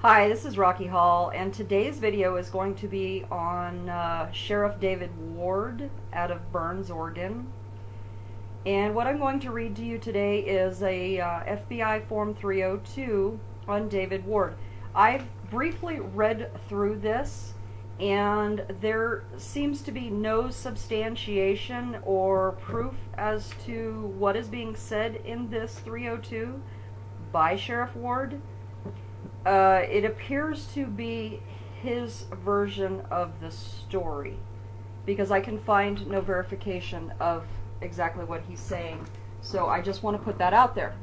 Hi, this is Rocky Hall, and today's video is going to be on Sheriff David Ward out of Burns, Oregon. And what I'm going to read to you today is a FBI Form 302 on David Ward. I've briefly read through this, and there seems to be no substantiation or proof as to what is being said in this 302 by Sheriff Ward. It appears to be his version of the story, because I can find no verification of exactly what he's saying. So I just want to put that out there.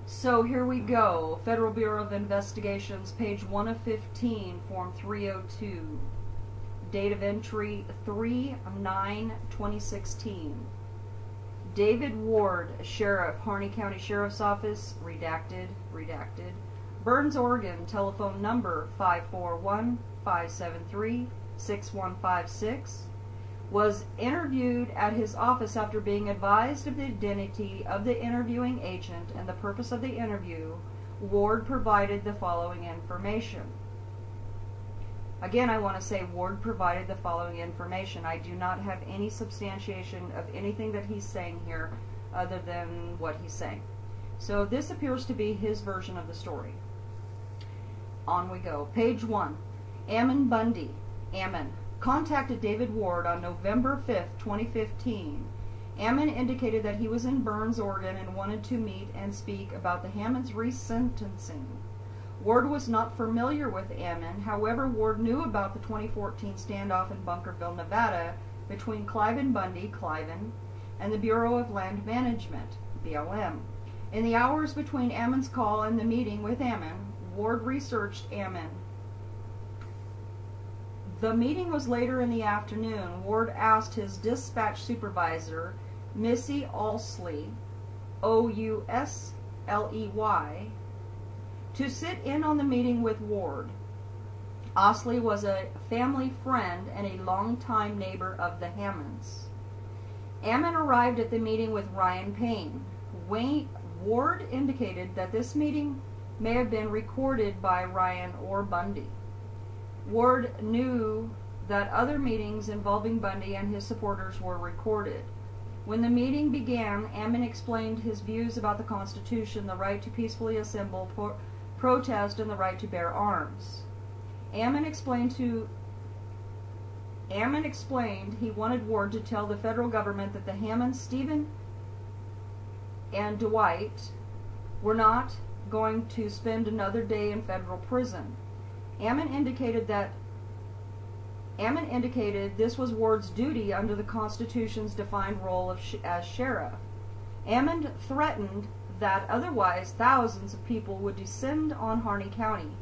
So here we go. Federal Bureau of Investigations, page 1 of 15, Form 302. Date of entry 3/9/2016. David Ward, Sheriff, Harney County Sheriff's Office, redacted. Burns, Oregon, telephone number 541-573-6156, was interviewed at his office after being advised of the identity of the interviewing agent and the purpose of the interview. Ward provided the following information. Again, I want to say Ward provided the following information. I do not have any substantiation of anything that he's saying here other than what he's saying. So this appears to be his version of the story. On we go. Page 1. Ammon Bundy, Ammon, contacted David Ward on November 5th, 2015. Ammon indicated that he was in Burns, Oregon and wanted to meet and speak about the Hammon's resentencing. Ward was not familiar with Ammon. However, Ward knew about the 2014 standoff in Bunkerville, Nevada between Cliven Bundy, Cliven, and the Bureau of Land Management, BLM. In the hours between Ammon's call and the meeting with Ammon, Ward researched Ammon. The meeting was later in the afternoon. Ward asked his dispatch supervisor, Missy Ousley, O-U-S-L-E-Y, to sit in on the meeting with Ward. Ousley was a family friend and a longtime neighbor of the Hammons. Ammon arrived at the meeting with Ryan Payne. Ward indicated that this meeting may have been recorded by Ryan or Bundy. Ward knew that other meetings involving Bundy and his supporters were recorded. When the meeting began, Ammon explained his views about the Constitution, the right to peacefully assemble, protest, and the right to bear arms. Ammon explained he wanted Ward to tell the federal government that the Hammonds, Stephen and Dwight, were not going to spend another day in federal prison. Ammon indicated this was Ward's duty under the Constitution's defined role as sheriff. Ammon threatened that otherwise thousands of people would descend on Harney County.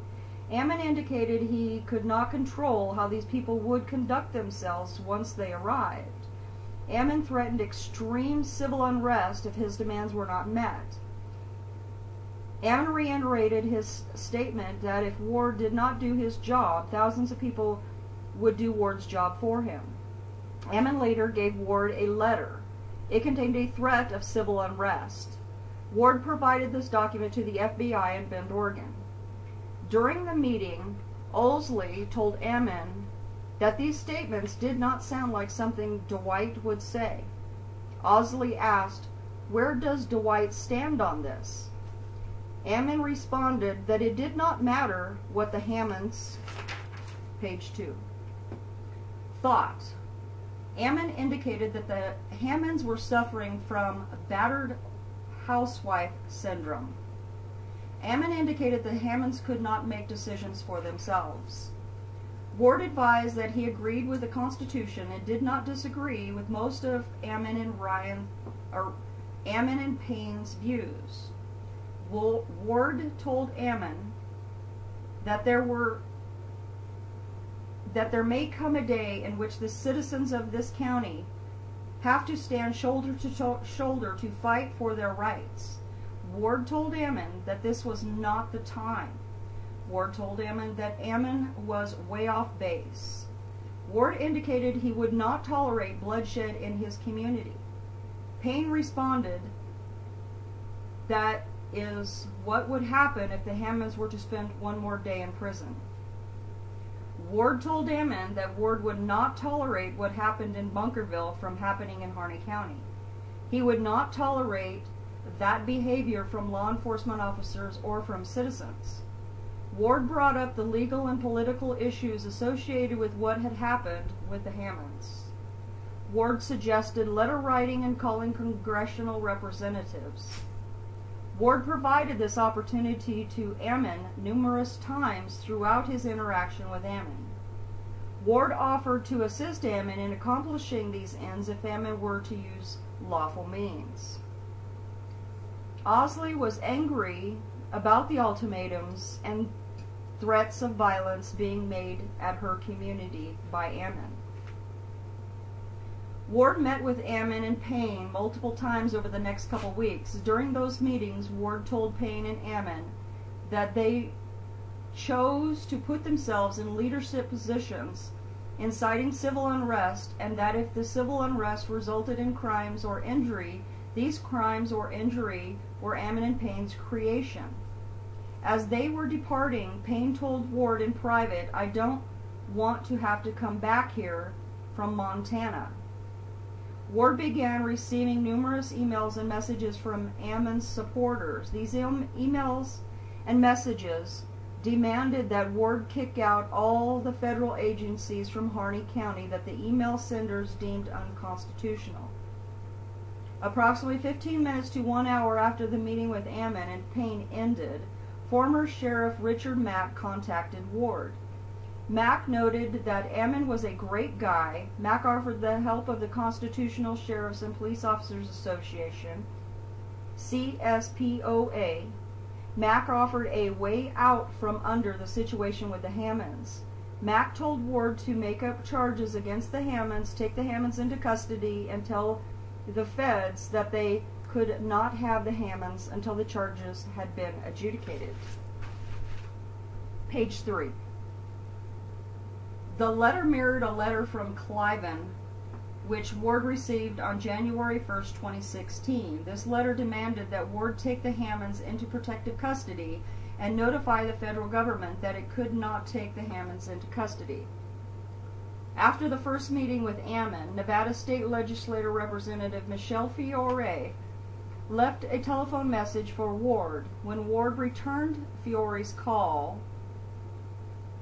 Ammon indicated he could not control how these people would conduct themselves once they arrived. Ammon threatened extreme civil unrest if his demands were not met. Ammon reiterated his statement that if Ward did not do his job, thousands of people would do Ward's job for him. Ammon later gave Ward a letter. It contained a threat of civil unrest. Ward provided this document to the FBI in Bend, Oregon. During the meeting, Ousley told Ammon that these statements did not sound like something Dwight would say. Ousley asked, "Where does Dwight stand on this?" Ammon responded that it did not matter what the Hammonds, page 2, thought. Ammon indicated that the Hammonds were suffering from battered housewife syndrome. Ammon indicated the Hammonds could not make decisions for themselves. Ward advised that he agreed with the Constitution and did not disagree with most of Ammon and Payne's views. Ward told Ammon that there may come a day in which the citizens of this county have to stand shoulder to shoulder to fight for their rights. Ward told Ammon that this was not the time. Ward told Ammon that Ammon was way off base. Ward indicated he would not tolerate bloodshed in his community. Payne responded that is what would happen if the Hammonds were to spend one more day in prison. Ward told Ammon that Ward would not tolerate what happened in Bunkerville from happening in Harney County. He would not tolerate that behavior from law enforcement officers or from citizens. Ward brought up the legal and political issues associated with what had happened with the Hammonds. Ward suggested letter writing and calling congressional representatives. Ward provided this opportunity to Ammon numerous times throughout his interaction with Ammon. Ward offered to assist Ammon in accomplishing these ends if Ammon were to use lawful means. Osley was angry about the ultimatums and threats of violence being made at her community by Ammon. Ward met with Ammon and Payne multiple times over the next couple weeks. During those meetings, Ward told Payne and Ammon that they chose to put themselves in leadership positions inciting civil unrest, and that if the civil unrest resulted in crimes or injury, these crimes or injury were Ammon and Payne's creation. As they were departing, Payne told Ward in private, "I don't want to have to come back here from Montana." Ward began receiving numerous emails and messages from Ammon's supporters. These emails and messages demanded that Ward kick out all the federal agencies from Harney County that the email senders deemed unconstitutional. Approximately 15 minutes to 1 hour after the meeting with Ammon and Payne ended, former Sheriff Richard Mack contacted Ward. Mack noted that Ammon was a great guy. Mack offered the help of the Constitutional Sheriffs and Police Officers Association, CSPOA. Mack offered a way out from under the situation with the Hammonds. Mack told Ward to make up charges against the Hammonds, take the Hammonds into custody, and tell the feds that they could not have the Hammonds until the charges had been adjudicated. Page 3. The letter mirrored a letter from Cliven, which Ward received on January 1st, 2016. This letter demanded that Ward take the Hammonds into protective custody and notify the federal government that it could not take the Hammonds into custody. After the first meeting with Ammon, Nevada State Legislator Representative Michelle Fiore left a telephone message for Ward. When Ward returned Fiore's call,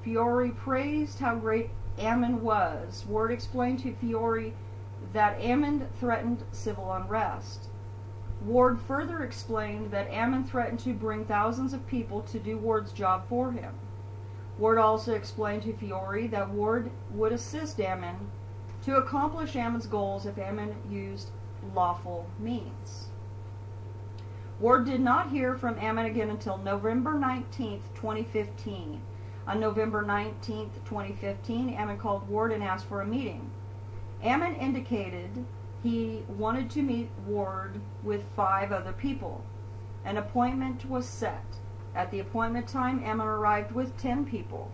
Fiore praised how great Ammon was. Ward explained to Fiore that Ammon threatened civil unrest. Ward further explained that Ammon threatened to bring thousands of people to do Ward's job for him. Ward also explained to Fiore that Ward would assist Ammon to accomplish Ammon's goals if Ammon used lawful means. Ward did not hear from Ammon again until November 19th, 2015. On November 19th, 2015, Ammon called Ward and asked for a meeting. Ammon indicated he wanted to meet Ward with 5 other people. An appointment was set. At the appointment time, Ammon arrived with 10 people.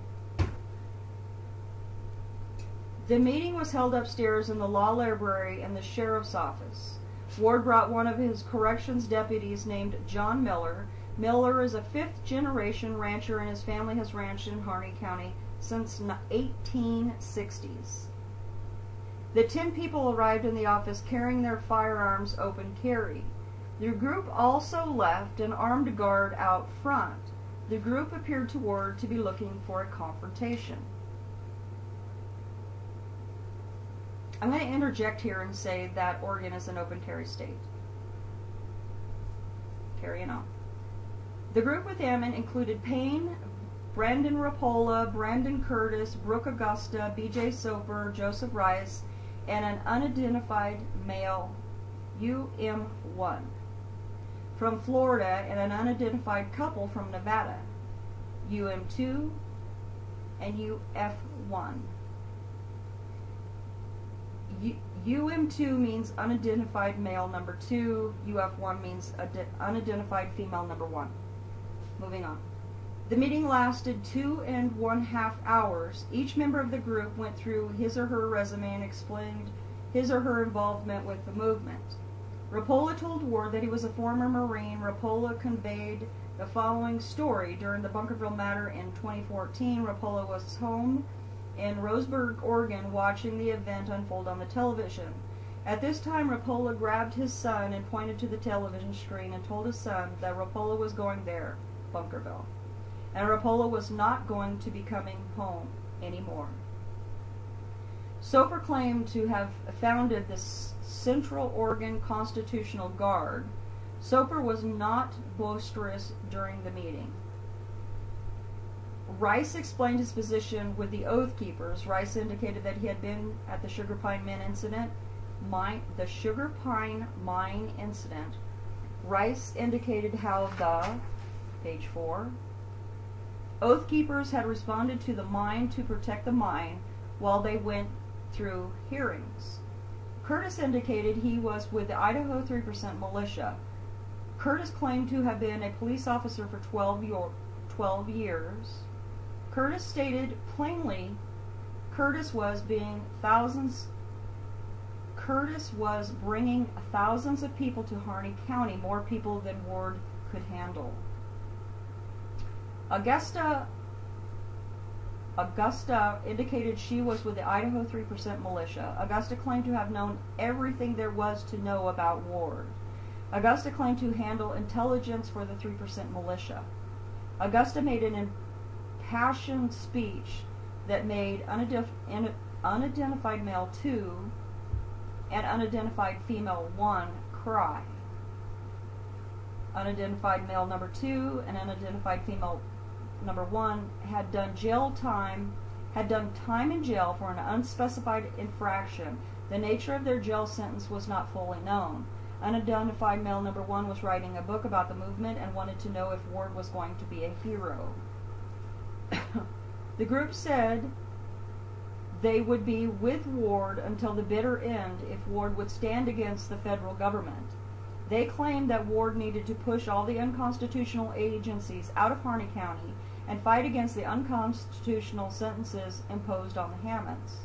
The meeting was held upstairs in the law library in the sheriff's office. Ward brought one of his corrections deputies named John Miller. Miller is a 5th-generation rancher, and his family has ranched in Harney County since 1860s. The 10 people arrived in the office carrying their firearms open carry. The group also left an armed guard out front. The group appeared to Ward to be looking for a confrontation. I'm going to interject here and say that Oregon is an open carry state. Carrying on. The group with Ammon included Payne, Brandon Rapola, Brandon Curtis, Brooke Augusta, B.J. Soper, Joseph Rice, and an unidentified male, UM1, from Florida, and an unidentified couple from Nevada, UM2 and UF1. UM2 means unidentified male number 2, UF1 means unidentified female number 1. Moving on. The meeting lasted 2.5 hours. Each member of the group went through his or her resume and explained his or her involvement with the movement. Rapola told Ward that he was a former Marine. Rapola conveyed the following story. During the Bunkerville matter in 2014, Rapola was home in Roseburg, Oregon, watching the event unfold on the television. At this time, Rapola grabbed his son and pointed to the television screen and told his son that Rapola was going there, Bunkerville, and Rapola was not going to be coming home anymore. Soper claimed to have founded the Central Oregon Constitutional Guard. Soper was not boisterous during the meeting. Rice explained his position with the Oath Keepers. Rice indicated that he had been at the Sugar Pine Mine incident. Rice indicated how the, page 4, Oath Keepers had responded to the mine to protect the mine while they went through hearings. Curtis indicated he was with the Idaho 3% militia. Curtis claimed to have been a police officer for 12 years. Curtis stated plainly Curtis was bringing thousands of people to Harney County, more people than Ward could handle. Augusta indicated she was with the Idaho 3% militia. Augusta claimed to have known everything there was to know about Ward. Augusta claimed to handle intelligence for the 3% militia. Augusta made an impassioned speech that made unidentified male 2 and unidentified female 1 cry. Unidentified male number 2 and unidentified female number 1 had done time in jail for an unspecified infraction. The nature of their jail sentence was not fully known. Unidentified male number 1 was writing a book about the movement and wanted to know if Ward was going to be a hero. The group said they would be with Ward until the bitter end if Ward would stand against the federal government. They claimed that Ward needed to push all the unconstitutional agencies out of Harney County and fight against the unconstitutional sentences imposed on the Hammonds.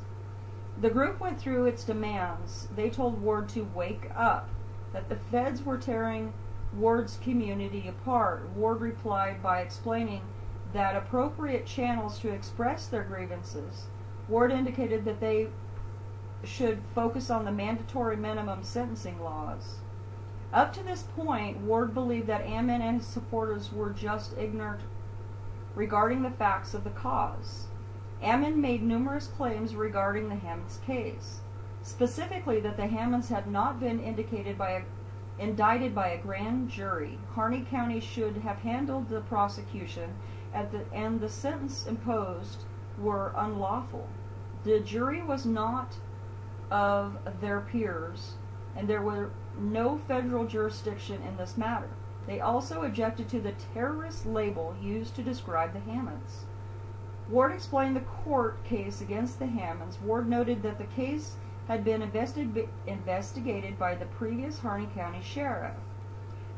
The group went through its demands. They told Ward to wake up, that the feds were tearing Ward's community apart. Ward replied by explaining that appropriate channels to express their grievances. Ward indicated that they should focus on the mandatory minimum sentencing laws. Up to this point, Ward believed that Ammon and his supporters were just ignorant regarding the facts of the cause. Ammon made numerous claims regarding the Hammonds case, specifically that the Hammonds had not been indicted by a grand jury. Harney County should have handled the prosecution, and the sentence imposed were unlawful. The jury was not of their peers, and there were no federal jurisdiction in this matter. They also objected to the terrorist label used to describe the Hammonds. Ward explained the court case against the Hammonds. Ward noted that the case had been investigated by the previous Harney County sheriff.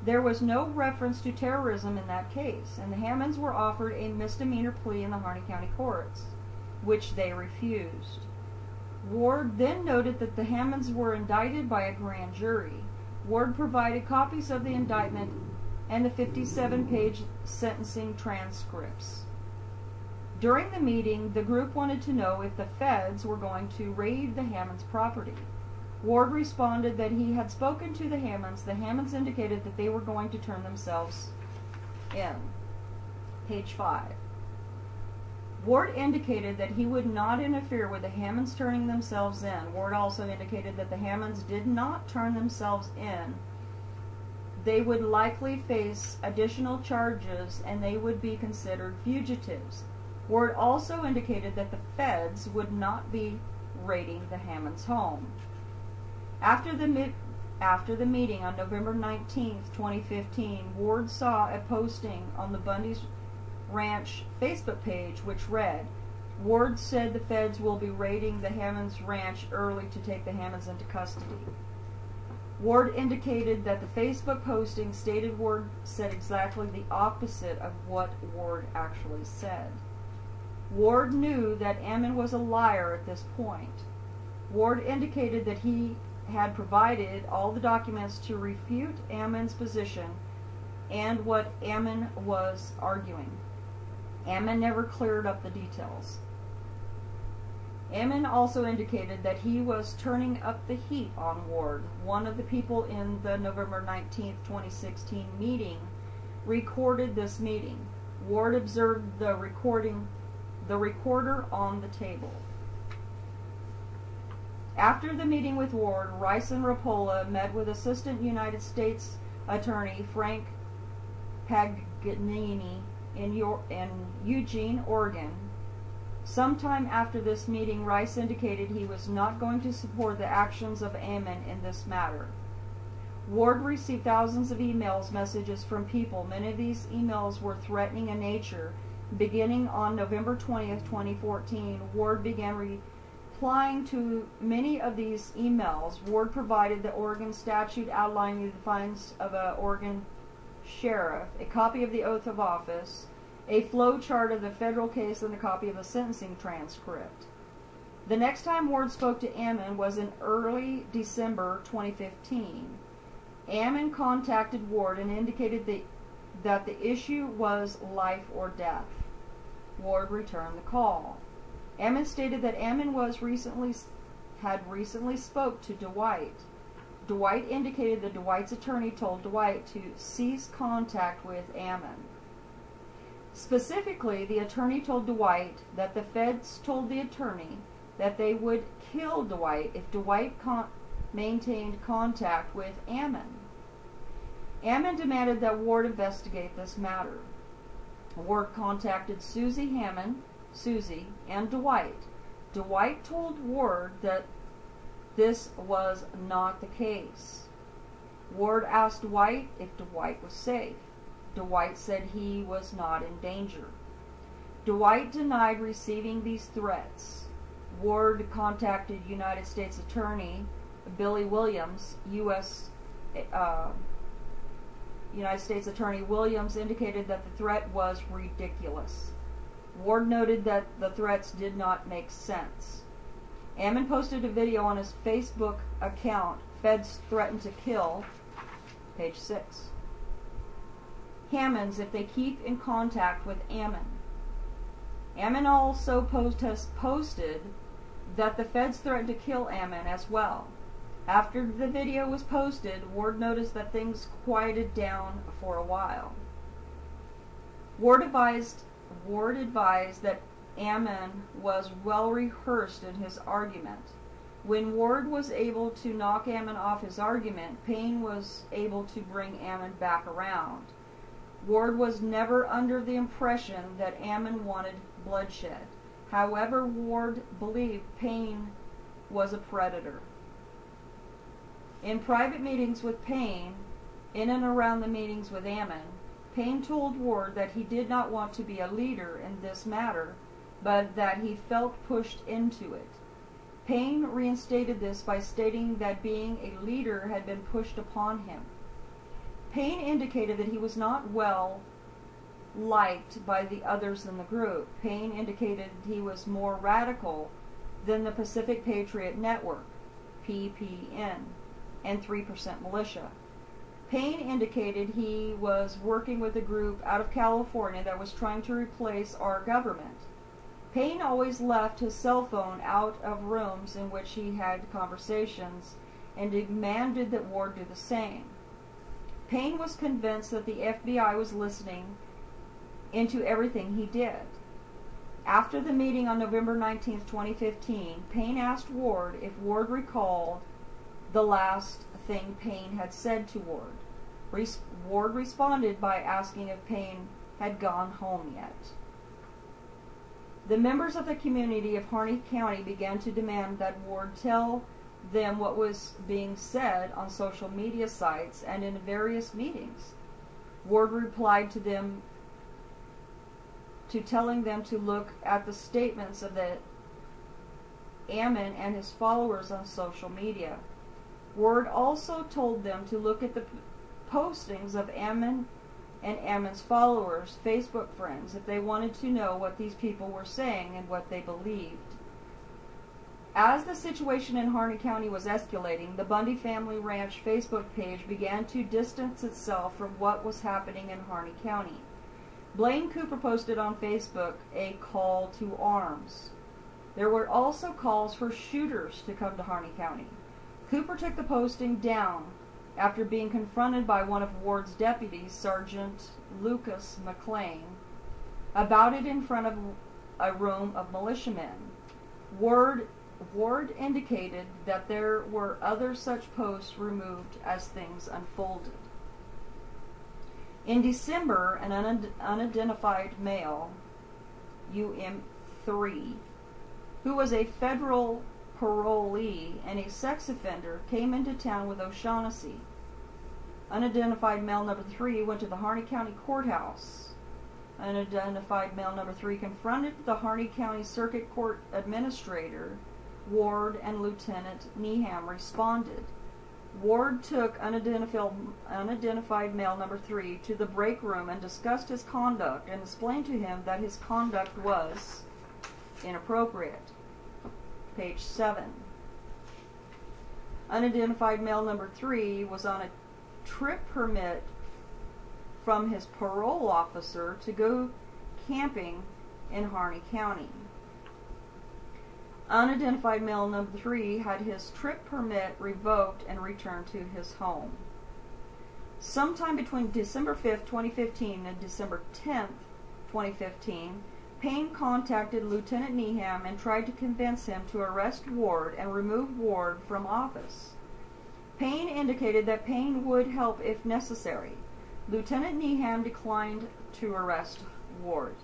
There was no reference to terrorism in that case, and the Hammonds were offered a misdemeanor plea in the Harney County courts, which they refused. Ward then noted that the Hammonds were indicted by a grand jury. Ward provided copies of the indictment and the 57-page sentencing transcripts. During the meeting, the group wanted to know if the feds were going to raid the Hammonds' property. Ward responded that he had spoken to the Hammonds. The Hammonds indicated that they were going to turn themselves in. Page 5. Ward indicated that he would not interfere with the Hammonds turning themselves in. Ward also indicated that the Hammonds did not turn themselves in. They would likely face additional charges and they would be considered fugitives. Ward also indicated that the feds would not be raiding the Hammonds' home. After the meeting on November 19, 2015, Ward saw a posting on the Bundy's Ranch Facebook page which read, Ward said the feds will be raiding the Hammonds' ranch early to take the Hammonds into custody. Ward indicated that the Facebook posting stated Ward said exactly the opposite of what Ward actually said. Ward knew that Ammon was a liar at this point. Ward indicated that he had provided all the documents to refute Ammon's position and what Ammon was arguing. Ammon never cleared up the details. Ammon also indicated that he was turning up the heat on Ward. One of the people in the November 19, 2016 meeting recorded this meeting. Ward observed the recorder on the table. After the meeting with Ward, Rice and Rapola met with Assistant United States Attorney Frank Paganini in Eugene, Oregon. Sometime after this meeting, Rice indicated he was not going to support the actions of Ammon in this matter. Ward received thousands of messages from people. Many of these emails were threatening in nature. Beginning on November 20th, 2014, Ward began replying to many of these emails. Ward provided the Oregon statute outlining the fines of an Oregon sheriff, a copy of the oath of office, a flow chart of the federal case, and a copy of a sentencing transcript. The next time Ward spoke to Ammon was in early December 2015. Ammon contacted Ward and indicated that the issue was life or death. Ward returned the call. Ammon stated that Ammon had recently spoke to Dwight. Dwight indicated that Dwight's attorney told Dwight to cease contact with Ammon. Specifically, the attorney told Dwight that the feds told the attorney that they would kill Dwight if Dwight maintained contact with Ammon. Ammon demanded that Ward investigate this matter. Ward contacted Susie and Dwight. Dwight told Ward that this was not the case. Ward asked Dwight if Dwight was safe. Dwight said he was not in danger. Dwight denied receiving these threats. Ward contacted United States Attorney Billy Williams. United States Attorney Williams indicated that the threat was ridiculous. Ward noted that the threats did not make sense. Ammon posted a video on his Facebook account, Feds Threaten to Kill, page 6. Hammonds if they keep in contact with Ammon. Ammon also posted that the feds threatened to kill Ammon as well. After the video was posted, Ward noticed that things quieted down for a while. Ward advised that Ammon was well rehearsed in his argument. When Ward was able to knock Ammon off his argument, Payne was able to bring Ammon back around. Ward was never under the impression that Ammon wanted bloodshed. However, Ward believed Payne was a predator. In private meetings with Payne, in and around the meetings with Ammon, Payne told Ward that he did not want to be a leader in this matter, but that he felt pushed into it. Payne reinstated this by stating that being a leader had been pushed upon him. Payne indicated that he was not well liked by the others in the group. Payne indicated he was more radical than the Pacific Patriot Network, PPN, and 3% Militia. Payne indicated he was working with a group out of California that was trying to replace our government. Payne always left his cell phone out of rooms in which he had conversations and demanded that Ward do the same. Payne was convinced that the FBI was listening into everything he did. After the meeting on November 19, 2015, Payne asked Ward if Ward recalled the last thing Payne had said to Ward. Ward responded by asking if Payne had gone home yet. The members of the community of Harney County began to demand that Ward tell them what was being said on social media sites and in various meetings. Ward replied to them telling them to look at the statements of the Ammon and his followers on social media. Ward also told them to look at the postings of Ammon and Ammon's followers, Facebook friends, if they wanted to know what these people were saying and what they believed. As the situation in Harney County was escalating, the Bundy Family Ranch Facebook page began to distance itself from what was happening in Harney County. Blaine Cooper posted on Facebook a call to arms. There were also calls for shooters to come to Harney County. Cooper took the posting down after being confronted by one of Ward's deputies, Sergeant Lucas McLean, about it in front of a room of militiamen. Ward indicated that there were other such posts removed as things unfolded. In December, an unidentified male, UM3, who was a federal parolee and a sex offender, came into town with O'Shaughnessy. Unidentified male number 3 went to the Harney County Courthouse. Unidentified male number 3 confronted the Harney County Circuit Court Administrator. Ward and Lieutenant Neeham responded. Ward took unidentified male number 3 to the break room and discussed his conduct and explained to him that his conduct was inappropriate. Page 7. Unidentified male number 3 was on a trip permit from his parole officer to go camping in Harney County. Unidentified male number 3 had his trip permit revoked and returned to his home. Sometime between December 5th, 2015 and December 10th, 2015, Payne contacted Lieutenant Neeham and tried to convince him to arrest Ward and remove Ward from office. Payne indicated that Payne would help if necessary. Lieutenant Neeham declined to arrest Ward.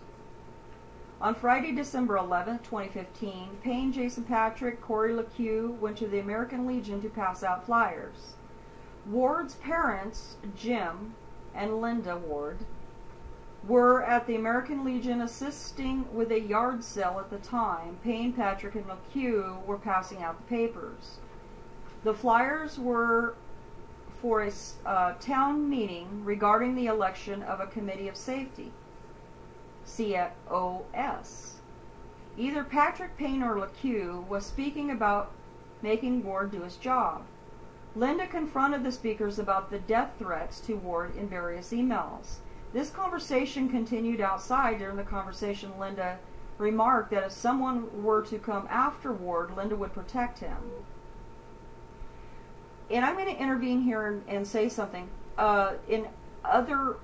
On Friday, December 11, 2015, Payne, Jason Patrick, Corey LeCue went to the American Legion to pass out flyers. Ward's parents, Jim and Linda Ward, were at the American Legion assisting with a yard sale at the time. Payne, Patrick, and LeCue were passing out the papers. The flyers were for a town meeting regarding the election of a committee of safety. COS. Either Patrick, Payne, or LeCue was speaking about making Ward do his job. Linda confronted the speakers about the death threats to Ward in various emails. This conversation continued outside. During the conversation, Linda remarked that if someone were to come after Ward, Linda would protect him. And I'm going to intervene here and say something. In other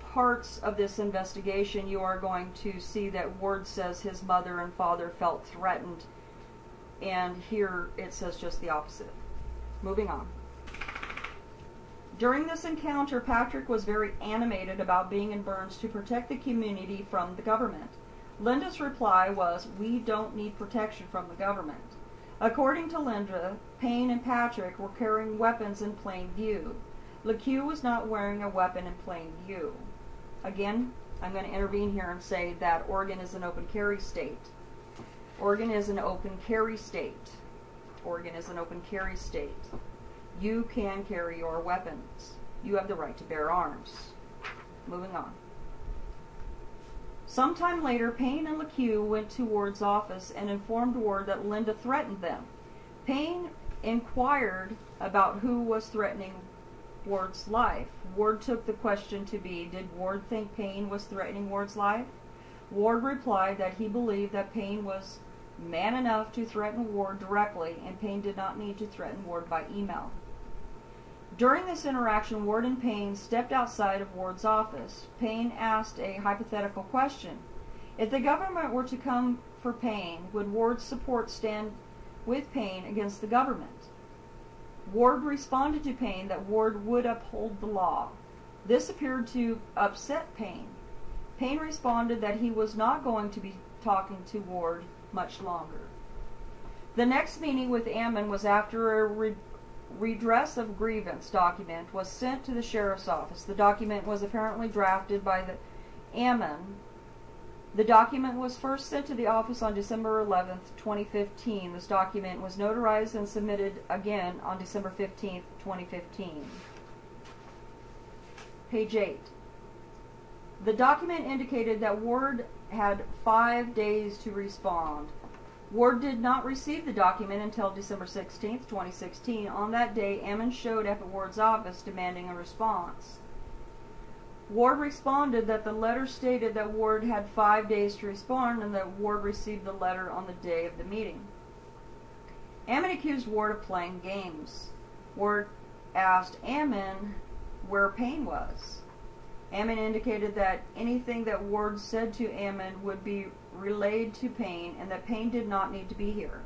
parts of this investigation, you are going to see that Ward says his mother and father felt threatened, and here it says just the opposite. Moving on. During this encounter, Patrick was very animated about being in Burns to protect the community from the government. Linda's reply was, "We don't need protection from the government." According to Linda, Payne and Patrick were carrying weapons in plain view. LeCue was not wearing a weapon in plain view. Again, I'm going to intervene here and say that Oregon is an open carry state. Oregon is an open carry state. Oregon is an open carry state. You can carry your weapons. You have the right to bear arms. Moving on. Sometime later, Payne and LeCue went to Ward's office and informed Ward that Linda threatened them. Payne inquired about who was threatening Ward's life. Ward took the question to be, did Ward think Payne was threatening Ward's life? Ward replied that he believed that Payne was man enough to threaten Ward directly, and Payne did not need to threaten Ward by email. During this interaction, Ward and Payne stepped outside of Ward's office. Payne asked a hypothetical question. If the government were to come for Payne, would Ward's support stand with Payne against the government? Ward responded to Payne that Ward would uphold the law. This appeared to upset Payne. Payne responded that he was not going to be talking to Ward much longer. The next meeting with Ammon was after a redress of grievance document was sent to the sheriff's office. The document was apparently drafted by the Ammon. The document was first sent to the office on December 11th, 2015. This document was notarized and submitted again on December 15th, 2015. Page 8. The document indicated that Ward had 5 days to respond. Ward did not receive the document until December 16, 2016. On that day, Ammon showed up at Ward's office demanding a response. Ward responded that the letter stated that Ward had 5 days to respond and that Ward received the letter on the day of the meeting. Ammon accused Ward of playing games. Ward asked Ammon where Payne was. Ammon indicated that anything that Ward said to Ammon would be relayed to Payne and that Payne did not need to be here.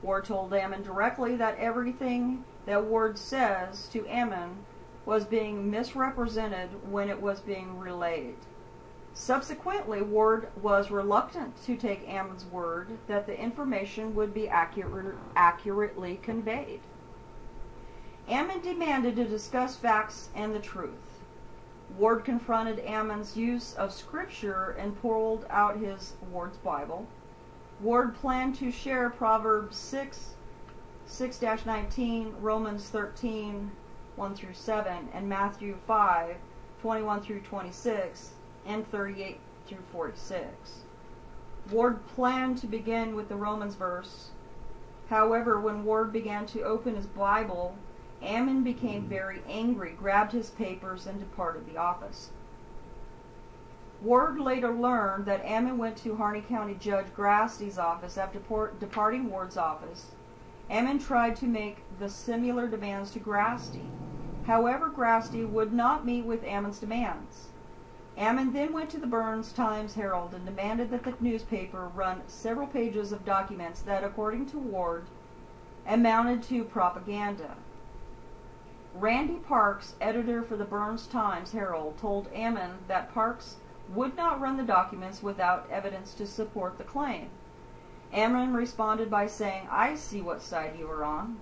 Ward told Ammon directly that everything that Ward says to Ammon was being misrepresented when it was being relayed. Subsequently, Ward was reluctant to take Ammon's word that the information would be accurately conveyed. Ammon demanded to discuss facts and the truth. Ward confronted Ammon's use of scripture and pulled out Ward's Bible. Ward planned to share Proverbs 6-19, Romans 13, 1 through 7, and Matthew 5, 21 through 26, and 38 through 46. Ward planned to begin with the Romans verse. However, when Ward began to open his Bible, Ammon became very angry, grabbed his papers, and departed the office. Ward later learned that Ammon went to Harney County Judge Grasty's office after departing Ward's office. Ammon tried to make the similar demands to Grasty. However, Grasty would not meet with Ammon's demands. Ammon then went to the Burns Times-Herald and demanded that the newspaper run several pages of documents that, according to Ward, amounted to propaganda. Randy Parks, editor for the Burns Times-Herald, told Ammon that Parks would not run the documents without evidence to support the claim. Ammon responded by saying, "I see what side you are on."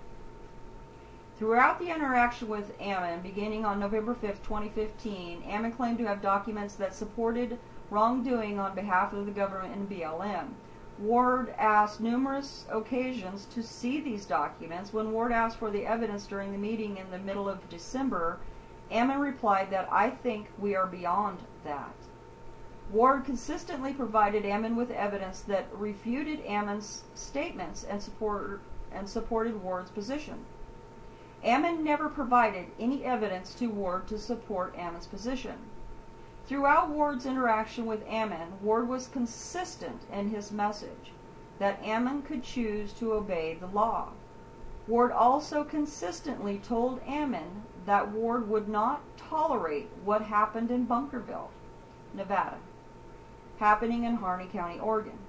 Throughout the interaction with Ammon, beginning on November 5, 2015, Ammon claimed to have documents that supported wrongdoing on behalf of the government and BLM. Ward asked numerous occasions to see these documents. When Ward asked for the evidence during the meeting in the middle of December, Ammon replied that, "I think we are beyond that." Ward consistently provided Ammon with evidence that refuted Ammon's statements and supported Ward's position. Ammon never provided any evidence to Ward to support Ammon's position. Throughout Ward's interaction with Ammon, Ward was consistent in his message that Ammon could choose to obey the law. Ward also consistently told Ammon that Ward would not tolerate what happened in Bunkerville, Nevada, happening in Harney County, Oregon.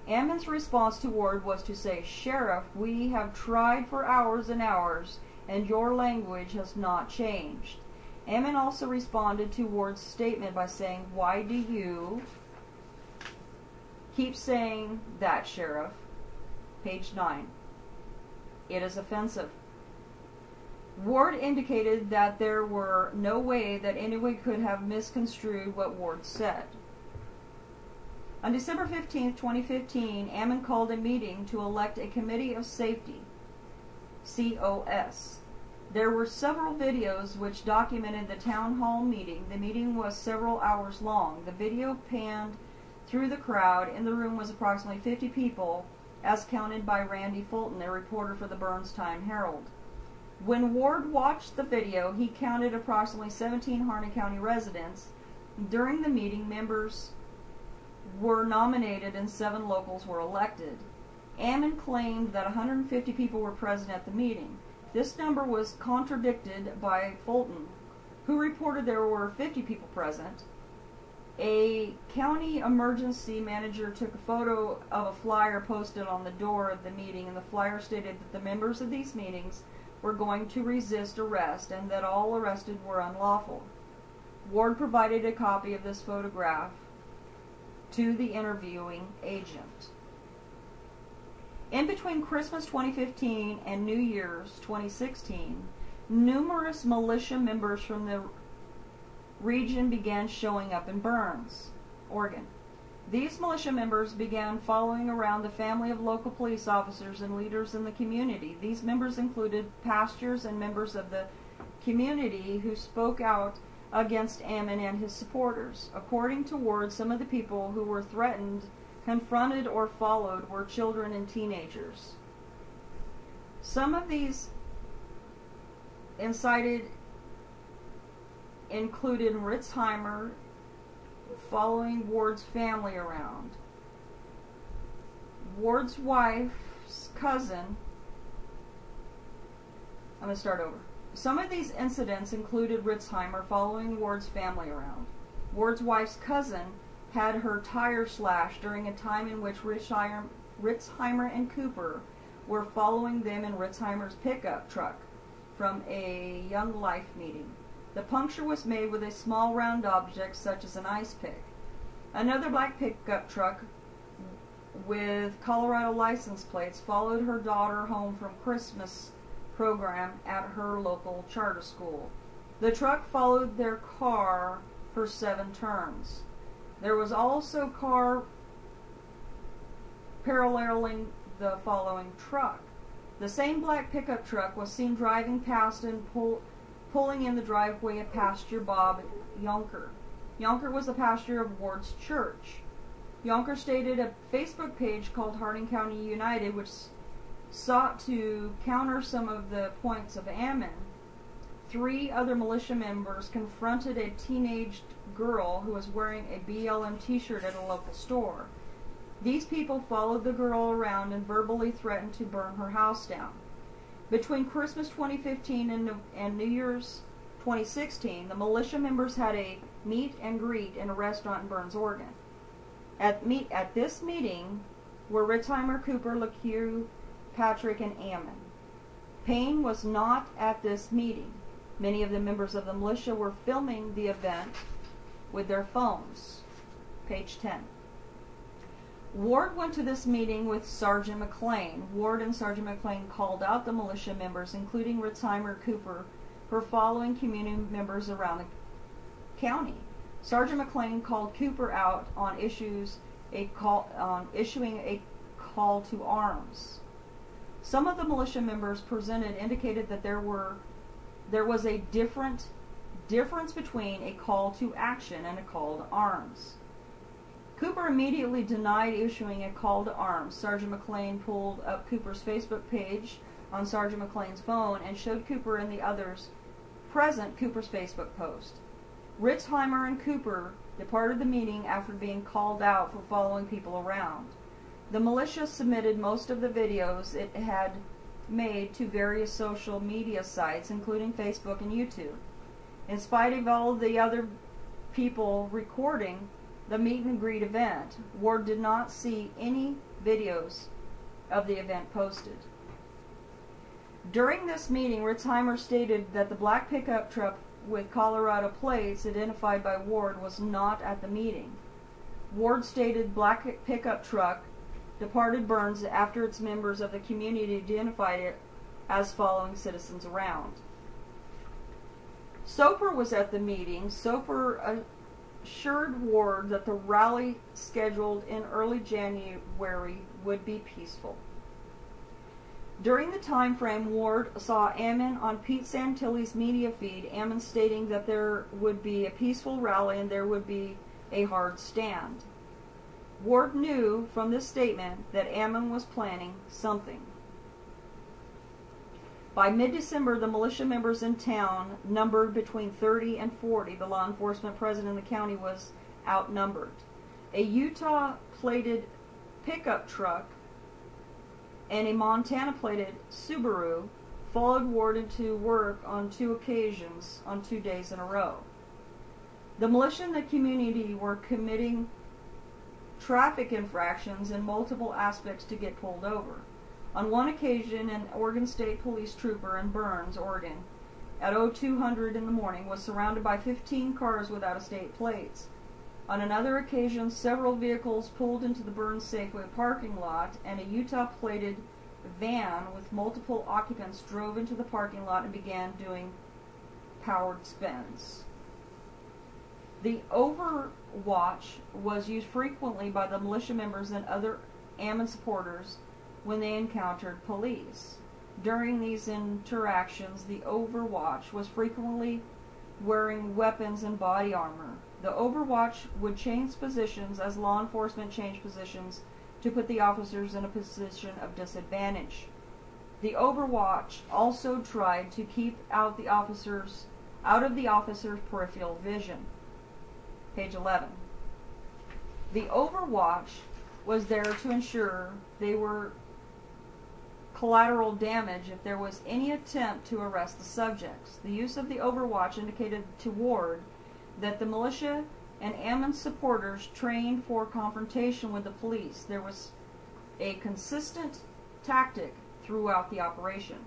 Ammon's response to Ward was to say, "Sheriff, we have tried for hours and hours, and your language has not changed." Ammon also responded to Ward's statement by saying, "Why do you keep saying that, Sheriff?" Page 9. It is offensive. Ward indicated that there were no way that anyone could have misconstrued what Ward said. On December 15, 2015, Ammon called a meeting to elect a Committee of Safety, COS. There were several videos which documented the town hall meeting. The meeting was several hours long. The video panned through the crowd. In the room was approximately 50 people, as counted by Randy Fulton, a reporter for the Burns Times-Herald. When Ward watched the video, he counted approximately 17 Harney County residents. During the meeting, members were nominated and 7 locals were elected. Ammon claimed that 150 people were present at the meeting. This number was contradicted by Fulton, who reported there were 50 people present. A county emergency manager took a photo of a flyer posted on the door of the meeting, and the flyer stated that the members of these meetings were going to resist arrest and that all arrested were unlawful. Ward provided a copy of this photograph to the interviewing agent. In between Christmas 2015 and New Year's 2016, numerous militia members from the region began showing up in Burns, Oregon. These militia members began following around the family of local police officers and leaders in the community. These members included pastors and members of the community who spoke out against Ammon and his supporters. According to Ward, some of the people who were threatened confronted or followed were children and teenagers. Some of these incited included Ritzheimer following Ward's family around. Ward's wife's cousin. I'm going to start over. Some of these incidents included Ritzheimer following Ward's family around. Ward's wife's cousin had her tire slashed during a time in which Ritzheimer and Cooper were following them in Ritzheimer's pickup truck from a Young Life meeting. The puncture was made with a small round object such as an ice pick. Another black pickup truck with Colorado license plates followed her daughter home from Christmas program at her local charter school. The truck followed their car for 7 turns. There was also a car paralleling the following truck. The same black pickup truck was seen driving past and pulling in the driveway of pastor Bob Yonker. Yonker was the pastor of Ward's church. Yonker stated a Facebook page called Hardin County United, which sought to counter some of the points of Ammon. 3 other militia members confronted a teenage girl who was wearing a BLM t-shirt at a local store. These people followed the girl around and verbally threatened to burn her house down. Between Christmas 2015 and New Year's 2016, the militia members had a meet and greet in a restaurant in Burns, Oregon. At this meeting were Ritzheimer, Cooper, LeCue, Patrick, and Ammon. Payne was not at this meeting. Many of the members of the militia were filming the event with their phones. Page 10. Ward went to this meeting with Sergeant McLean. Ward and Sergeant McLean called out the militia members, including Ritzheimer, Cooper, for following community members around the county. Sergeant McLean called Cooper out on issuing a call to arms. Some of the militia members presented indicated that there was a difference between a call to action and a call to arms. Cooper immediately denied issuing a call to arms. Sergeant McLean pulled up Cooper's Facebook page on Sergeant McLean's phone and showed Cooper and the others present Cooper's Facebook post. Ritzheimer and Cooper departed the meeting after being called out for following people around. The militia submitted most of the videos it had made to various social media sites, including Facebook and YouTube. In spite of all of the other people recording the meet and greet event, Ward did not see any videos of the event posted. During this meeting, Ritzheimer stated that the black pickup truck with Colorado plates identified by Ward was not at the meeting. Ward stated black pickup truck departed Burns after its members of the community identified it as following citizens around. Soper was at the meeting. Soper assured Ward that the rally scheduled in early January would be peaceful. During the time frame, Ward saw Ammon on Pete Santilli's media feed, Ammon stating that there would be a peaceful rally and there would be a hard stand. Ward knew from this statement that Ammon was planning something. By mid-December, the militia members in town numbered between 30 and 40. The law enforcement present in the county was outnumbered. A Utah-plated pickup truck and a Montana-plated Subaru followed Ward into work on 2 occasions on 2 days in a row. The militia in the community were committing traffic infractions in multiple aspects to get pulled over. On one occasion, an Oregon State Police trooper in Burns, Oregon, at 0200 in the morning was surrounded by 15 cars without state plates. On another occasion, several vehicles pulled into the Burns Safeway parking lot, and a Utah-plated van with multiple occupants drove into the parking lot and began doing powered spins. The overwatch was used frequently by the militia members and other Ammon supporters when they encountered police. During these interactions, the overwatch was frequently wearing weapons and body armor. The Overwatch would change positions as law enforcement changed positions to put the officers in a position of disadvantage. The Overwatch also tried to keep out of the officers' peripheral vision. Page 11. The Overwatch was there to ensure they were collateral damage if there was any attempt to arrest the subjects. The use of the Overwatch indicated to Ward that the militia and Ammon supporters trained for confrontation with the police. There was a consistent tactic throughout the operation.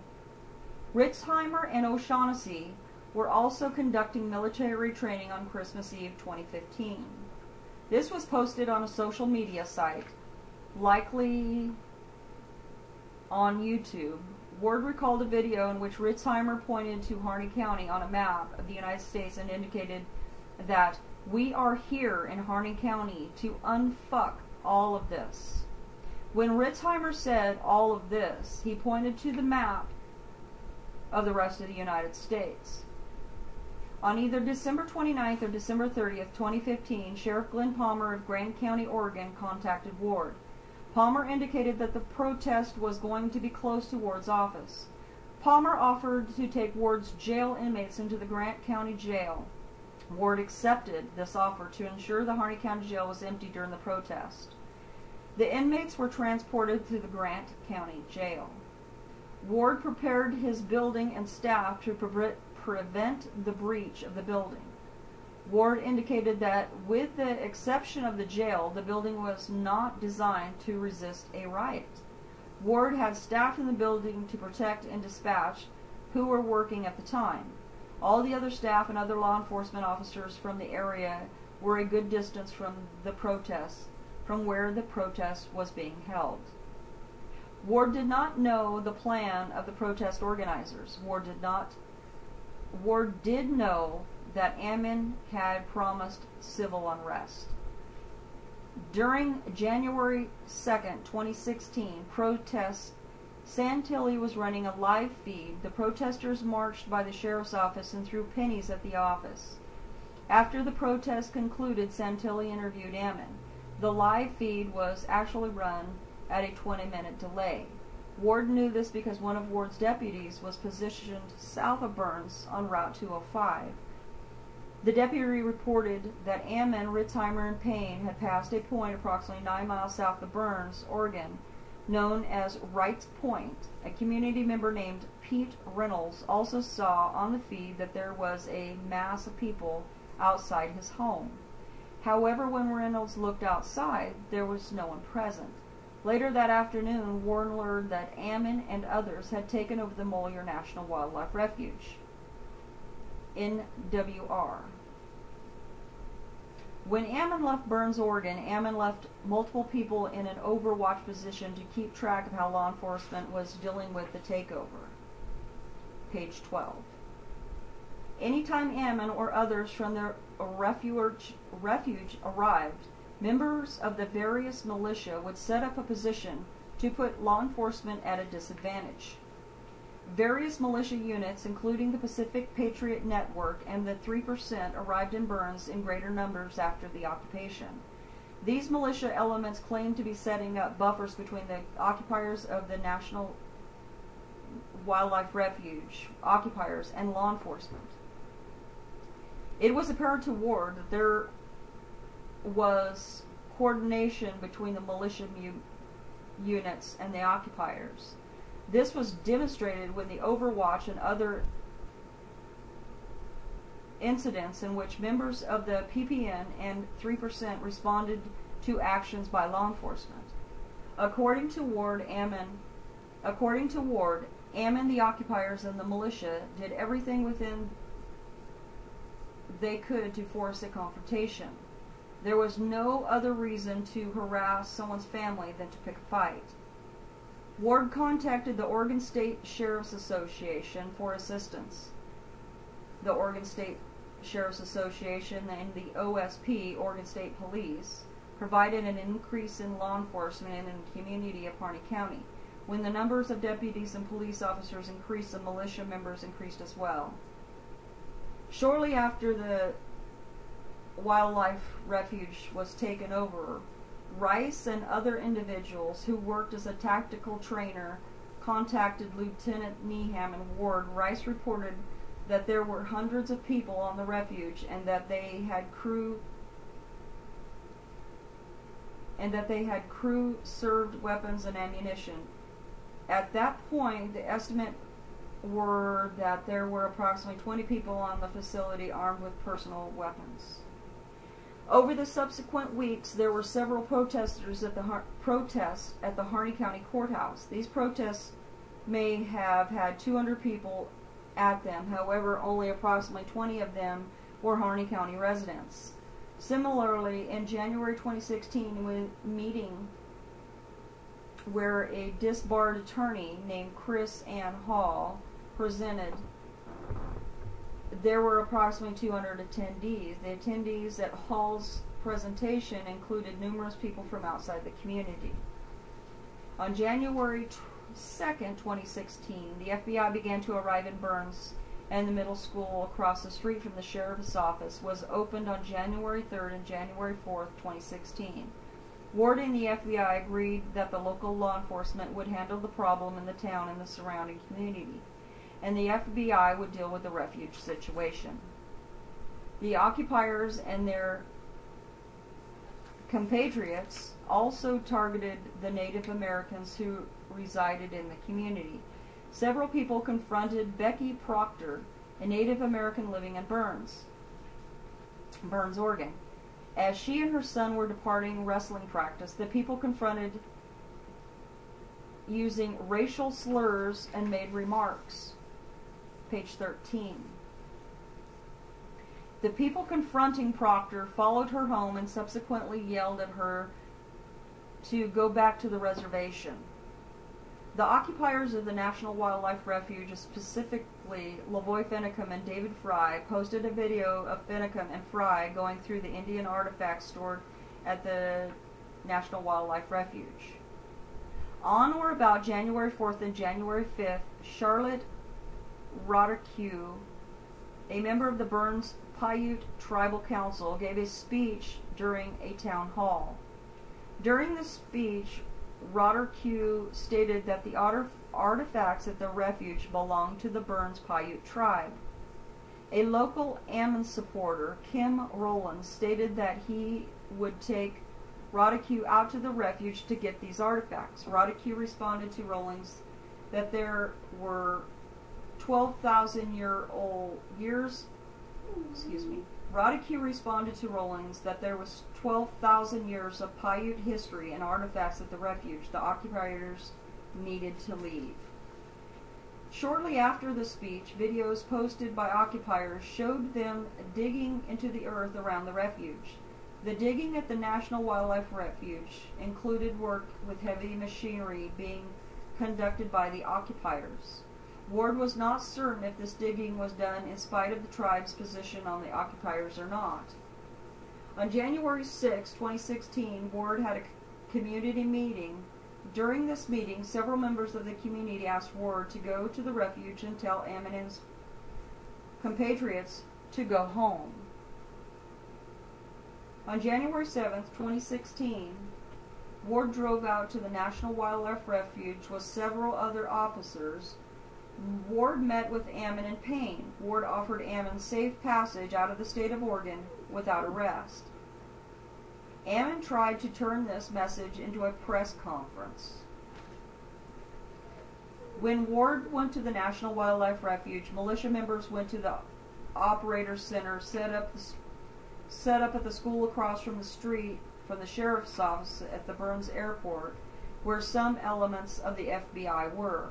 Ritzheimer and O'Shaughnessy were also conducting military training on Christmas Eve 2015. This was posted on a social media site, likely on YouTube. Ward recalled a video in which Ritzheimer pointed to Harney County on a map of the United States and indicated that we are here in Harney County to unfuck all of this. When Ritzheimer said all of this, he pointed to the map of the rest of the United States. On either December 29th or December 30th, 2015, Sheriff Glenn Palmer of Grant County, Oregon, contacted Ward. Palmer indicated that the protest was going to be close to Ward's office. Palmer offered to take Ward's jail inmates into the Grant County Jail. Ward accepted this offer to ensure the Harney County Jail was empty during the protest. The inmates were transported to the Grant County Jail. Ward prepared his building and staff to prevent the breach of the building. Ward indicated that, with the exception of the jail, the building was not designed to resist a riot. Ward had staff in the building to protect and dispatch who were working at the time. All the other staff and other law enforcement officers from the area were a good distance from where the protest was being held. Ward did not know the plan of the protest organizers. Ward did know that Ammon had promised civil unrest. During January 2nd, 2016, protests, Santilli was running a live feed. The protesters marched by the sheriff's office and threw pennies at the office. After the protest concluded, Santilli interviewed Ammon. The live feed was actually run at a 20-minute delay. Ward knew this because one of Ward's deputies was positioned south of Burns on Route 205. The deputy reported that Ammon, Ritzheimer, and Payne had passed a point approximately 9 miles south of Burns, Oregon, known as Wright's Point. A community member named Pete Reynolds also saw on the feed that there was a mass of people outside his home. However, when Reynolds looked outside, there was no one present. Later that afternoon, Ward learned that Ammon and others had taken over the Moyer National Wildlife Refuge, NWR. When Ammon left Burns, Oregon, Ammon left multiple people in an overwatch position to keep track of how law enforcement was dealing with the takeover. Page 12. Anytime Ammon or others from the refuge arrived, members of the various militia would set up a position to put law enforcement at a disadvantage. Various militia units, including the Pacific Patriot Network and the 3%, arrived in Burns in greater numbers after the occupation. These militia elements claimed to be setting up buffers between the occupiers of the National Wildlife Refuge, occupiers, and law enforcement. It was apparent to Ward that there was coordination between the militia units and the occupiers. This was demonstrated when the Overwatch and other incidents in which members of the PPN and 3% responded to actions by law enforcement. According to Ward, Ammon, the occupiers, and the militia did everything within they could to force a confrontation. There was no other reason to harass someone's family than to pick a fight. Ward contacted the Oregon State Sheriff's Association for assistance. The Oregon State Sheriff's Association and the OSP, Oregon State Police, provided an increase in law enforcement in the community of Harney County. When the numbers of deputies and police officers increased, the militia members increased as well. Shortly after the wildlife refuge was taken over, Rice and other individuals who worked as a tactical trainer contacted Lieutenant Needham and Ward. Rice reported that there were hundreds of people on the refuge and that they had crew served weapons and ammunition. At that point, the estimate were that there were approximately 20 people on the facility armed with personal weapons. Over the subsequent weeks, there were several protesters at the protest at the Harney County Courthouse. These protests may have had 200 people at them. However, only approximately 20 of them were Harney County residents. Similarly, in January 2016, with meeting where a disbarred attorney named Chris Ann Hall presented, there were approximately 200 attendees. The attendees at Hall's presentation included numerous people from outside the community. On January 2nd, 2016, the FBI began to arrive in Burns, and the middle school across the street from the sheriff's office was opened on January 3rd and January 4th, 2016. Ward and the FBI agreed that the local law enforcement would handle the problem in the town and the surrounding community, and the FBI would deal with the refuge situation. The occupiers and their compatriots also targeted the Native Americans who resided in the community. Several people confronted Becky Proctor, a Native American living in Burns, Oregon. As she and her son were departing wrestling practice, the people confronted using racial slurs and made remarks. Page 13. The people confronting Proctor followed her home and subsequently yelled at her to go back to the reservation. The occupiers of the National Wildlife Refuge, specifically Lavoy Finicum and David Fry, posted a video of Finicum and Fry going through the Indian artifacts stored at the National Wildlife Refuge. On or about January 4th and January 5th, Charlotte Roderick, a member of the Burns Paiute Tribal Council, gave a speech during a town hall. During the speech, Roderick stated that the artifacts at the refuge belonged to the Burns Paiute tribe. A local Ammon supporter, Kim Rowland, stated that he would take Roderick out to the refuge to get these artifacts. Roderick responded to Rowlands that there were 12,000 years. Roderick responded to Rowlands that there was 12,000 years of Paiute history and artifacts at the refuge. The occupiers needed to leave. Shortly after the speech, videos posted by occupiers showed them digging into the earth around the refuge. The digging at the National Wildlife Refuge included work with heavy machinery being conducted by the occupiers. Ward was not certain if this digging was done in spite of the tribe's position on the occupiers or not. On January 6, 2016, Ward had a community meeting. During this meeting, several members of the community asked Ward to go to the refuge and tell Ammon and his compatriots to go home. On January 7, 2016, Ward drove out to the National Wildlife Refuge with several other officers. Ward met with Ammon in Payne. Ward offered Ammon safe passage out of the state of Oregon without arrest. Ammon tried to turn this message into a press conference. When Ward went to the National Wildlife Refuge, militia members went to the operator's center, set up at the school across from the street from the sheriff's office at the Burns Airport, where some elements of the FBI were.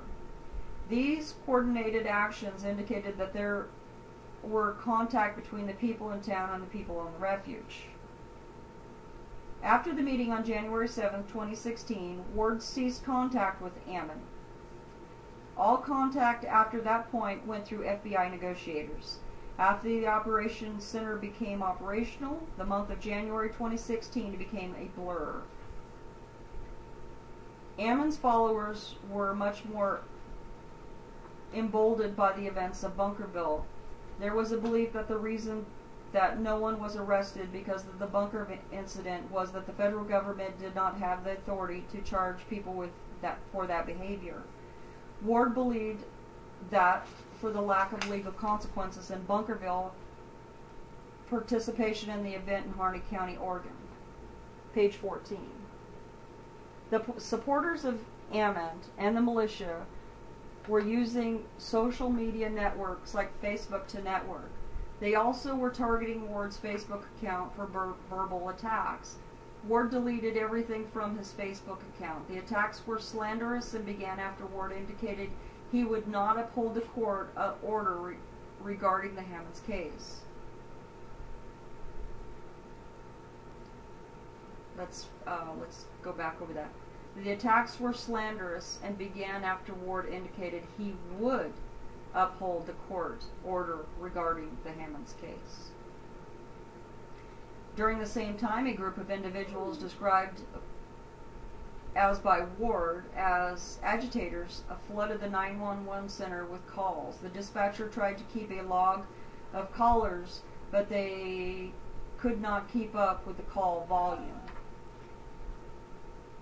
These coordinated actions indicated that there were contact between the people in town and the people on the refuge. After the meeting on January 7, 2016, Ward ceased contact with Ammon. All contact after that point went through FBI negotiators. After the operations center became operational, the month of January 2016 became a blur. Ammon's followers were much more emboldened by the events of Bunkerville There was a belief that the reason that no one was arrested because of the bunker incident was that the federal government did not have the authority to charge people for that behavior. Ward believed that for the lack of legal consequences in Bunkerville participation in the event in Harney County, Oregon. Page 14. The supporters of Ammon and the militia were using social media networks like Facebook to network. They also were targeting Ward's Facebook account for verbal attacks. Ward deleted everything from his Facebook account. The attacks were slanderous and began after Ward indicated he would not uphold the court order regarding the Hammonds case. Let's go back over that. The attacks were slanderous and began after Ward indicated he would uphold the court order regarding the Hammonds case. During the same time, a group of individuals described as by Ward as agitators flooded the 911 center with calls. The dispatcher tried to keep a log of callers, but they could not keep up with the call volume.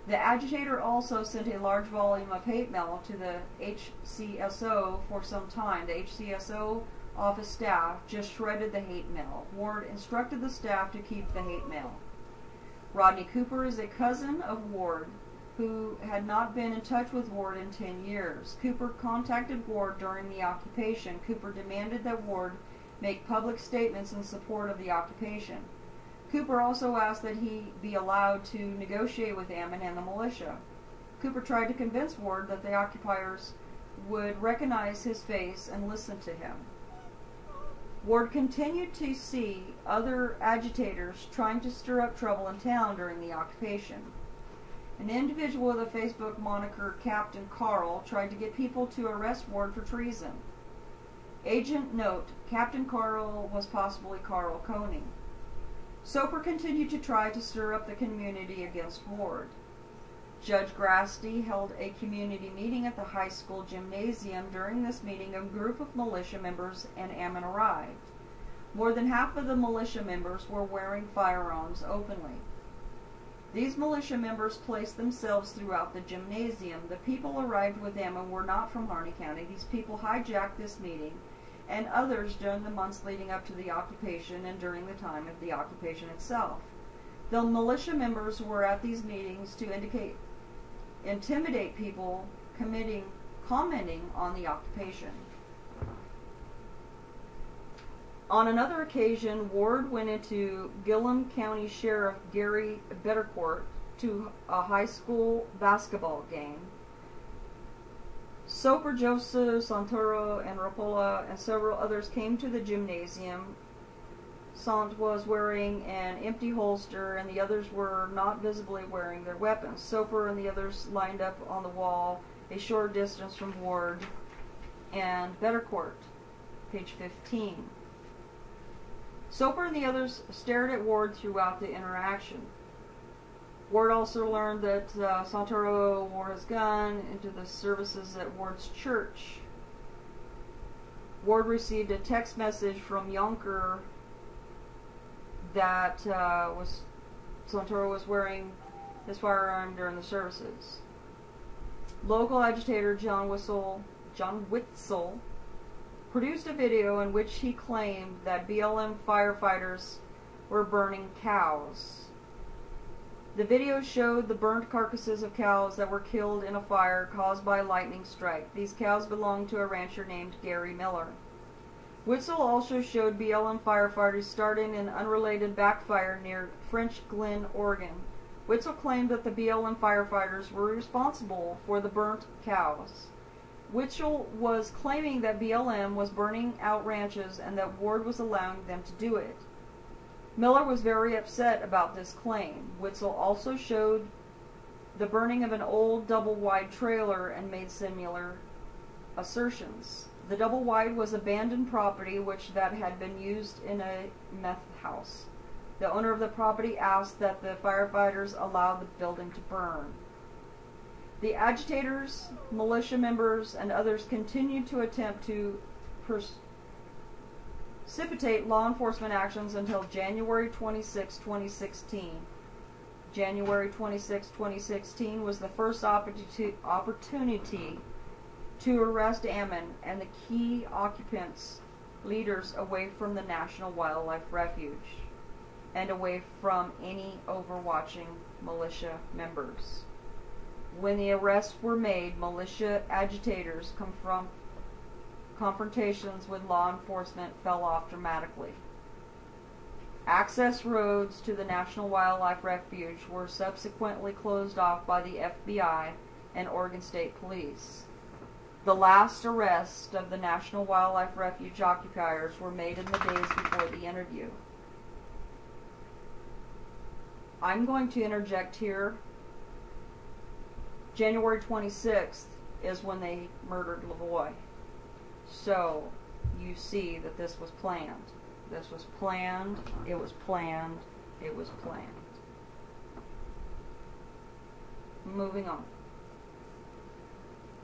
The agitator also sent a large volume of hate mail to the HCSO for some time. The HCSO office staff just shredded the hate mail. Ward instructed the staff to keep the hate mail. Rodney Cooper is a cousin of Ward who had not been in touch with Ward in 10 years. Cooper contacted Ward during the occupation. Cooper demanded that Ward make public statements in support of the occupation. Cooper also asked that he be allowed to negotiate with Ammon and the militia. Cooper tried to convince Ward that the occupiers would recognize his face and listen to him. Ward continued to see other agitators trying to stir up trouble in town during the occupation. An individual with a Facebook moniker Captain Carl tried to get people to arrest Ward for treason. Agent note, Captain Carl was possibly Carl Coney. Soper continued to try to stir up the community against Ward. Judge Grasty held a community meeting at the high school gymnasium. During this meeting, a group of militia members and Ammon arrived. More than half of the militia members were wearing firearms openly. These militia members placed themselves throughout the gymnasium. The people arrived with Ammon were not from Harney County. These people hijacked this meeting and others during the months leading up to the occupation and during the time of the occupation itself. The militia members were at these meetings to intimidate people commenting on the occupation. On another occasion, Ward went into Gillum County Sheriff Gary Bettercourt to a high school basketball game. Soper, Joseph, Santoro, and Rapola, and several others came to the gymnasium. Sant was wearing an empty holster, and the others were not visibly wearing their weapons. Soper and the others lined up on the wall a short distance from Ward and Bettercourt. Page 15. Soper and the others stared at Ward throughout the interaction. Ward also learned that Santoro wore his gun into the services at Ward's church. Ward received a text message from Yonker that Santoro was wearing his firearm during the services. Local agitator John Witzel produced a video in which he claimed that BLM firefighters were burning cows. The video showed the burnt carcasses of cows that were killed in a fire caused by a lightning strike. These cows belonged to a rancher named Gary Miller. Witzel also showed BLM firefighters starting an unrelated backfire near French Glen, Oregon. Witzel claimed that the BLM firefighters were responsible for the burnt cows. Witzel was claiming that BLM was burning out ranches and that Ward was allowing them to do it. Miller was very upset about this claim. Witzel also showed the burning of an old double-wide trailer and made similar assertions. The double-wide was abandoned property that had been used in a meth house. The owner of the property asked that the firefighters allow the building to burn. The agitators, militia members, and others continued to attempt to precipitate law enforcement actions until January 26, 2016. January 26, 2016 was the first opportunity to arrest Ammon and the key occupants, leaders, away from the National Wildlife Refuge and away from any overwatching militia members. When the arrests were made, militia agitators confrontations with law enforcement fell off dramatically. Access roads to the National Wildlife Refuge were subsequently closed off by the FBI and Oregon State Police. The last arrests of the National Wildlife Refuge occupiers were made in the days before the interview. I'm going to interject here. January 26th is when they murdered Lavoie. So, you see that this was planned. This was planned, it was planned, it was planned. Moving on.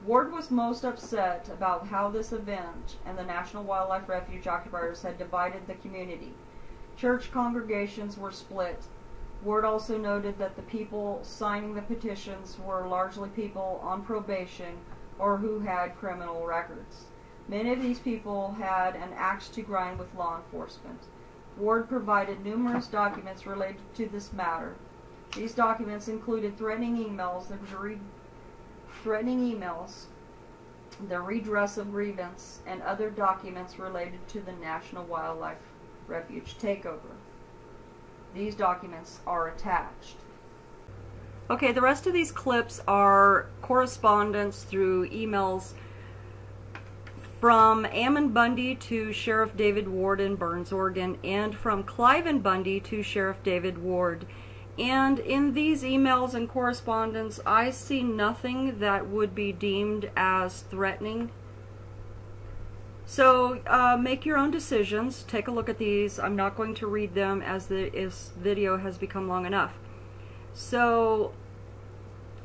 Ward was most upset about how this event and the National Wildlife Refuge occupiers had divided the community. Church congregations were split. Ward also noted that the people signing the petitions were largely people on probation or who had criminal records. Many of these people had an axe to grind with law enforcement. Ward provided numerous documents related to this matter. These documents included threatening emails, the redress of grievance, and other documents related to the National Wildlife Refuge takeover. These documents are attached. Okay, the rest of these clips are correspondence through emails from Ammon Bundy to Sheriff David Ward in Burns, Oregon, and from Cliven Bundy to Sheriff David Ward. And in these emails and correspondence, I see nothing that would be deemed as threatening. So make your own decisions. Take a look at these. I'm not going to read them as this video has become long enough. So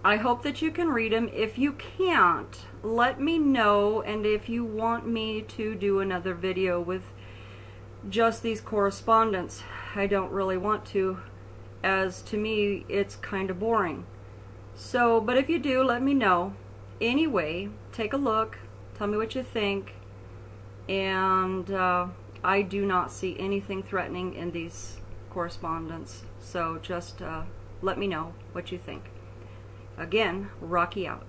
I hope that you can read them. If you can't, let me know, and if you want me to do another video with just these correspondence. I don't really want to, as to me it's kind of boring. So, but if you do, let me know. Anyway, take a look, tell me what you think, and I do not see anything threatening in these correspondence, so just let me know what you think. Again, Rocky out.